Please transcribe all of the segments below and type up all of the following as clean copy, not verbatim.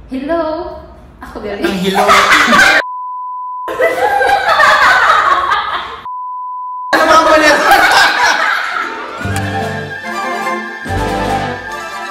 Hello! Ako gali. Ang hello. Ano mga pala?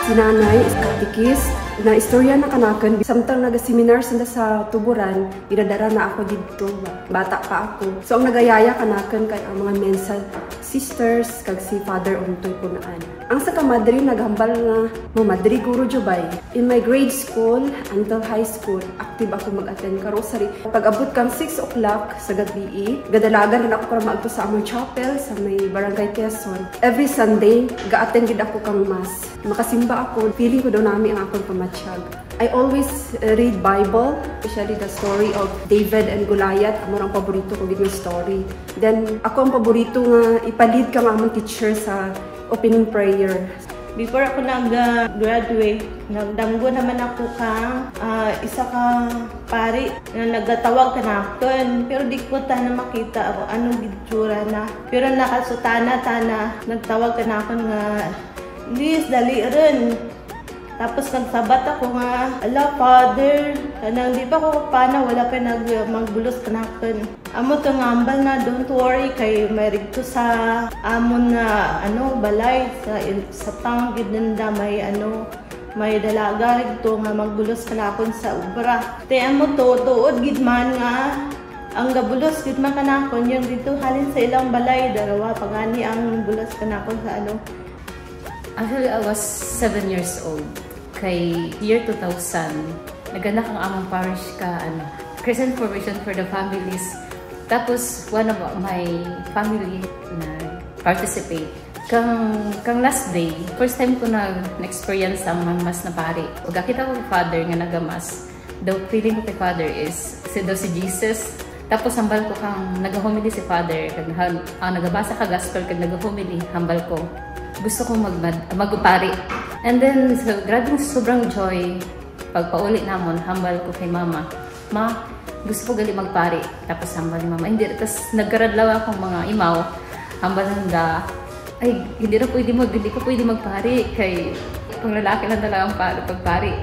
Si nanay is katikist na istorya na kanakan. Samtang naga-seminar sa tuburan, idadara na ako dito. Bata pa ako. So ang nagayaya kanakan kay ang mga mensa sisters kag si Father Untoy Punaan. Ang sa kamadri naghambal nga mamadri guro jubay. In my grade school until high school, active ako mag-attend ka rosary. Pag abot kang 6 o'clock sa gabi, gadalagan rin ako para maagto sa among chapel sa may Barangay Quezon. Every Sunday, ga-attend gid ako kang mass. Makasimba ako, feeling ko daw nami ang akong pamatsyag. I always read Bible, especially the story of David and Goliath. Amo ang paborito ko gid nga story. Then ako ang paborito nga ipalid ka nga among teacher sa opening prayer. Before ako nag-graduate, nagdanggo naman ako kang isa kang pari na nagtatawag kanakon. Pero di ko na makita ako anong gitsura na. Pero nakasutana-tana, nagtawag kanakon nga, Liz, dali rin. Tapos nagsabat ako nga, ala, Father, kanang di pa ko pana, wala pa magbulos kanakon. Amo to ngambal na, don't worry, kay marigto sa amon na balay, sa tang gidnda may dalaga rigto nga magbulos kanakon sa ubra. Te amo to, tuod gidman nga, ang gabulos gidman kanakon, yung dito halin sa ilang balay, darawa, pagani ang bulos kanakon sa Actually, I was 7 years old. Kay year 2000, naganak ang among parish ka, Christian Formation for the Families. Tapos, one of my family na participate. Kang last day, first time ko na-experience ang mas na pari. Pagkakita ko kay Father nga nagamas, the feeling ko kay Father is si Jesus. Tapos, hambal ko kang nag-homily si Father. Nagabasa ka gospel kag nag-homily, hambal ko. Gusto ko magpari. And then, grabing sobrang joy. Pagpauli namon, hambal ko kay Mama. Ma, gusto ko gali magpari. Tapos hambal ni Mama. Hindi, tapos nagkaradlaw akong mga imaw. Hambal nanda, ay, hindi ko pwede magpari. Kay panglalaki lang talaga ang pagpari.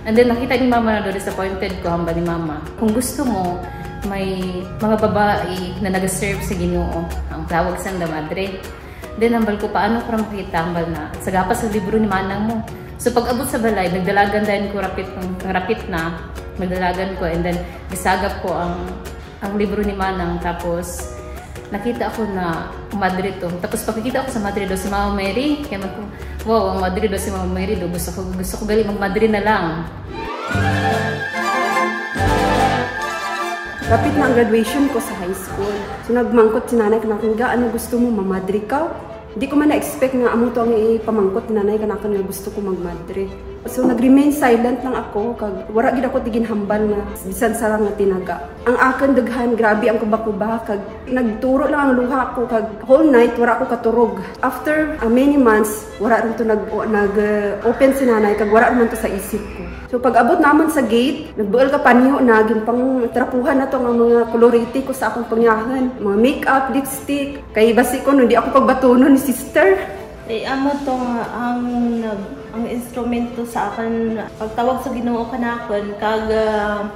And then, nakita ni Mama na doon, disappointed ko, hambal ni Mama. Kung gusto mo, may mga babae na nag-serve sa Ginoo. Ang tawag Santa Madre. Then, hambal ko, paano ko makita, hambal na, sagapas sa libro ni Manang mo. So, pag abot sa balay, nagdalagan din ko rapit na, nagdalagan ko, and then, isagap ko ang libro ni Manang, tapos, nakita ako na Madre to. Tapos, pagkikita ako sa Madre do, si Mama Mary, kaya ko, wow, ang Madre do, si Mama Mary do, gusto ko gali mag-Madre na lang. Rapid na ang graduation ko sa high school. So nagmangkot si nanay kanakan ga, ano gusto mo, mamadre ka? Hindi ko man na-expect nga amo to ang ipamangkot ni nanay kanakan nga gusto ko magmadre. So nag-remain silent lang ako, kag wara gid ako tigin hambal nga bisan sarang nga tinaga. Ang akin daghan, grabe ang kuba-kuba, kag nagturo lang ang luha ko, kag whole night wara ako katurog. After many months, wara rin to nag-open si nanay, kag wara rin to sa isip ko. So pag abot naman sa gate, nagbuol ka panyo na, pang trapuhan na to ang mga koloriti ko sa akong pangyahan. Mga makeup, lipstick, kay basi ko hindi ako pagbatuno ni sister. Amo to ang instrumento sa akin, pagtawag sa Ginoo kanakon, kag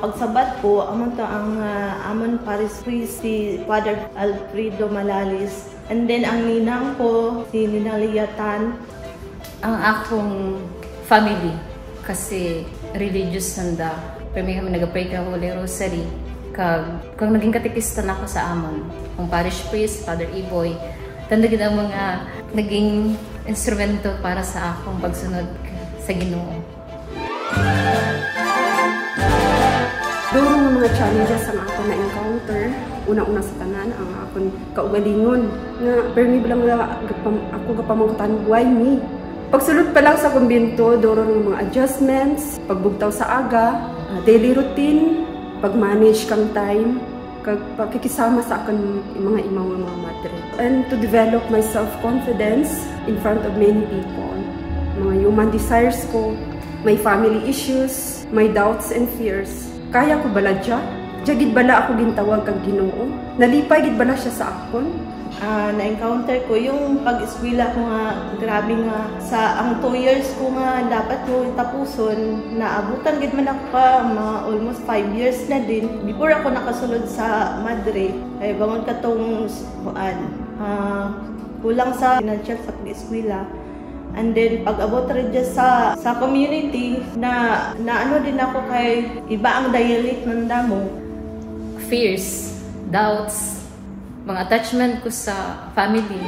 pagsabat ko, amo to ang amon paris priest si Father Alfredo Malalis. And then ang ninang ko, si Ninang Liatan. Ang akong family, kasi religious nanda. Pero may kami nag-pray ka Holy Rosary. Kag naging katikistan ako sa amon, ang parish priest, Father Iboy, tanda gid ang mga naging instrumento para sa akong pagsunod sa Ginoo. Duro nga mga challenges ang ako na-encounter. Una-una sa tanan, ang akong kaugalingon. Pero may bilang ako kapamangkutan, why me? Pagsulod pa lang sa kumbinto, duro ng mga adjustments, pagbugtaw sa aga, daily routine, pag-manage kang time, pagkikisama sa akin mga imaw mga madre. And to develop my self-confidence in front of many people. Mga human desires ko, my family issues, my doubts and fears. Kaya ko baladya? Diya gid bala ako gintawag kag Ginoo. Nalipay gid bala siya sa akon. Na-encounter ko yung pag-eskwela ko nga, grabe nga, sa ang 2 years ko nga dapat ko tapuson, naabutan gid man ako pa, mga almost 5 years na din, before ako nakasulod sa Madre, ay bangon ka tong, kulang sa financial sa pag-eskwela. And then, pag-abot rin dyan sa community, na ano din ako kay iba ang dialect ng damo. Fears, doubts, mga attachment ko sa family.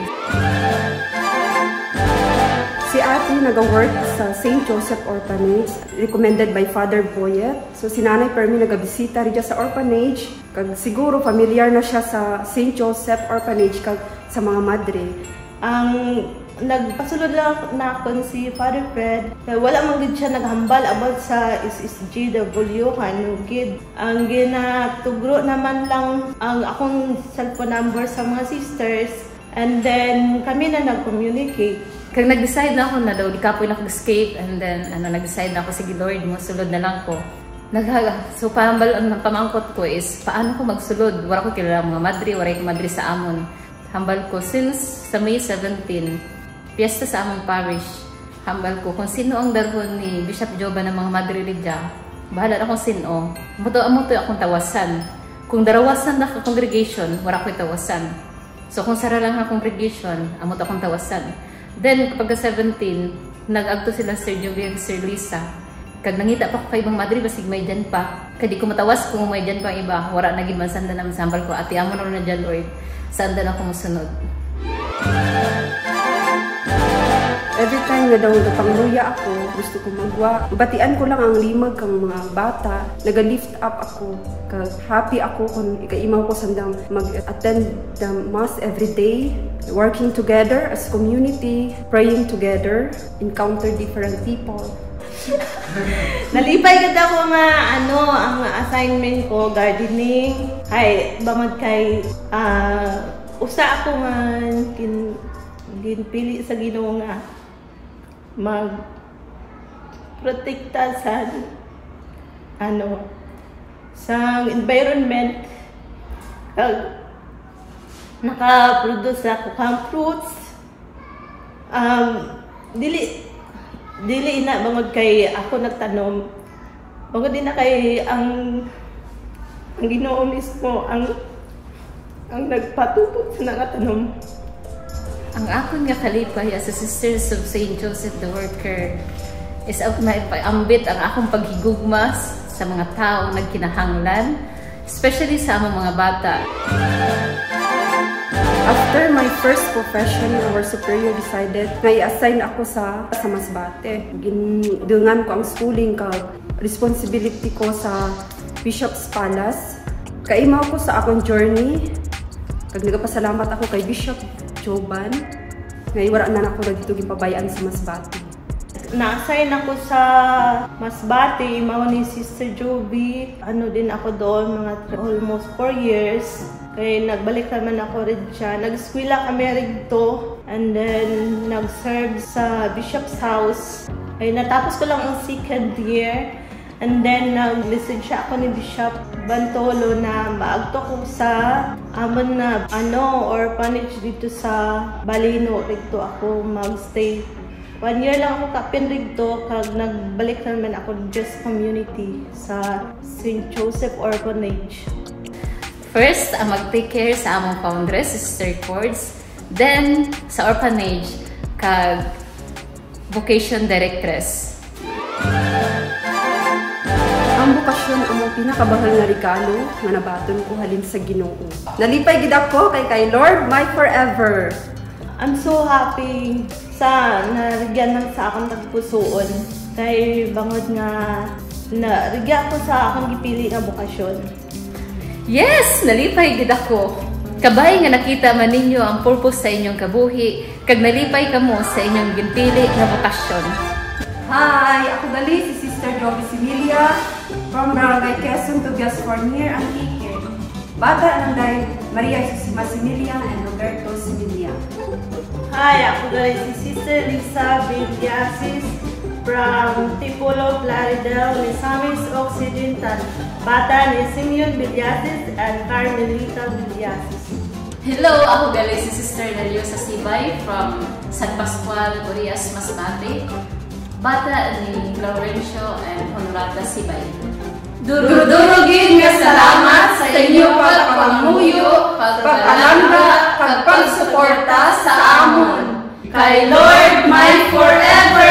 Si ate nag-work sa St. Joseph Orphanage, recommended by Father Boyet. So si Nanay Permi nagabisita rin sa orphanage. Kag siguro familiar na siya sa St. Joseph Orphanage kag sa mga madre. Ang nagpasulod lang na ako si Father Fred, wala man gid siya naghambal about sa SSGW kanugid. Ang ginatugro naman lang ang akong cellphone number sa mga sisters, and then kami na nag-communicate. Kag nag-decide na ako na daw, di kapoy na escape, and then nag-decide na ako, sige Lord, mo sulod na lang ko. So parambal ang pamangkot ko is, paano ko magsulod? Wala ko kilala mga madre, wala ko madre sa amon. Hambal ko, since sa May 17, piyesta sa among parish, hambal ko kung sino ang darhon ni Bishop Joba ng mga Madre Lydia, bahala na kung sino. Muto akong tawasan. Kung darawasan na congregation, wala ko tawasan. So kung sara lang ang congregation, amot akong tawasan. Then kapag 17, nag-agto sila Sir Joby and Sir Lisa. Kag nangita pa ko kay ibang Madre, basig may dyan pa. Kadi ko matawas kung may dyan pa iba, wala naging mansanda naman sa hambal ko. Ati amo na dyan, Lord, sanda na ako musunod. Every time na daw napangluya ako, gusto ko magwa. Batian ko lang ang limag kang mga bata. Naga-lift up ako. Happy ako kung ikaimaw ko sandang mag-attend the mass every day. Working together as community, praying together, encounter different people. Nalipay gid ako nga ang assignment ko, gardening. Kay bangod kay usa ako nga ginpili sa Ginoo nga mag-protekta sa environment. Naka-produce ako kang fruits. Dili na bangod kay ako nagtanom. Bangod din na kay ang Ginoo mismo ang nagpatupot sa nakatanom. Ang akon nga kalipay as a Sisters of St. Joseph the Worker is maipambit ang akong paghigugmas sa mga taong nagkinahanglan, especially sa among mga bata. After my first profession, our superior decided na i-assign ako sa Masbate. Ginungan ko ang schooling kag responsibility ko sa Bishop's Palace. Kaimaw ko sa akong journey. Kag nagapasalamat ako kay Bishop Joban. Ngay wala na ako dito gipabayaan sa Masbate. Na-assign ako sa Masbate, mao ni Sister Joby. Din ako doon, mga almost 4 years. Kaya nagbalik naman ako rin siya. Nag-eskwela kami rito. And then, nag-serve sa Bishop's House. Ay natapos ko lang ang 2nd year. And then, nag-listen siya ako ni Bishop Bantolo na maagto ko sa amon na orphanage dito sa Balino. Dito ako mag-stay. 1 year lang ako kapin dito. Kag nagbalik naman ako just community sa St. Joseph Orphanage. First, mag-take care sa among foundress, Sister Cords. Then, sa orphanage, kag vocation directress. Ang bukasyon ang pinakabahal na regalo nga nabaton ko halin sa Ginoo. Nalipay gid ako kay Lord my forever. I'm so happy sa narigyan man sa akong tagpusoon. Kay bangod nga narigyan ko sa akong gipili nga bukasyon. Yes! Nalipay gid ako. Kabay nga nakita man ninyo ang purpose sa inyong kabuhi, kag nalipay kamo sa inyong ginpili nga bukasyon. Hi! Ako gali si Sister Joby Similia from Barangay Quezon, Tubias, Fornier, Antique. Bata ng dahil Maria Susima Similia and Roberto Similia. Hi! Ako gali si Sister Lisa Villiasis from Tipolo, Florida, Misamis Occidental. Bata ni Simeon Villasis and Carmelita Villasis. Hello, ako galing si Sister Deliosa Sibay from San Pascual, Urias, Masbate. Bata ni Laurencio and Honorata Sibay. Durugin nga salamat sa inyo pagpamuyo, pag-alambra, pagpagsuporta sa amon. Kay Lord, my forever